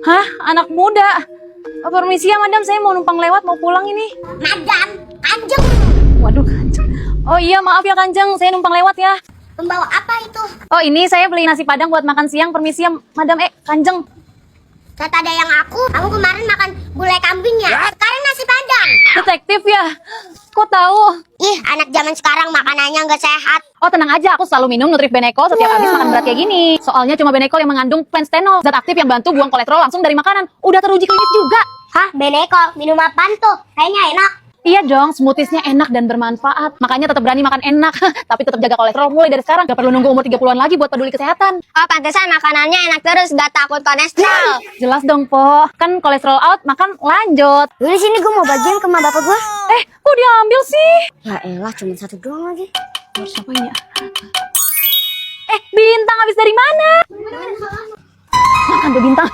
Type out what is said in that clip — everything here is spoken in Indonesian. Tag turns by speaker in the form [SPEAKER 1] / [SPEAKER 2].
[SPEAKER 1] Hah? Anak muda? Permisi ya madam, saya mau numpang lewat, mau pulang ini.
[SPEAKER 2] Madam, Kanjeng.
[SPEAKER 1] Waduh Kanjeng. Oh iya maaf ya Kanjeng, saya numpang lewat ya.
[SPEAKER 2] Membawa apa itu?
[SPEAKER 1] Oh ini saya beli nasi padang buat makan siang, permisi ya madam. Kanjeng.
[SPEAKER 2] Kata ada yang kamu kemarin makan gulai kambing ya? Sekarang nasi padang.
[SPEAKER 1] Detektif ya? Kok tahu?
[SPEAKER 2] Ih, anak zaman sekarang makanannya nggak sehat.
[SPEAKER 1] Oh tenang aja, aku selalu minum Nutrif Beneko setiap habis makan berat kayak gini. Soalnya cuma Beneko yang mengandung phenol, zat aktif yang bantu buang kolesterol langsung dari makanan. Udah teruji klinis juga.
[SPEAKER 2] Hah, Beneko? Minum apaan tuh? Kayaknya enak.
[SPEAKER 1] Iya dong, smoothiesnya enak dan bermanfaat. Makanya tetap berani makan enak, tapi tetap jaga kolesterol mulai dari sekarang. Gak perlu nunggu umur 30-an lagi buat peduli kesehatan.
[SPEAKER 2] Oh, pantesan makanannya enak terus, gak takut kolesterol.
[SPEAKER 1] Jelas dong, Po. Kan kolesterol out, makan lanjut.
[SPEAKER 2] Di sini gue mau bagian ke bapak gue.
[SPEAKER 1] Kok diambil sih?
[SPEAKER 2] Ya elah, cuma satu doang lagi.
[SPEAKER 1] Siapa ini ya? Bintang habis dari mana? Makan tuh Bintang.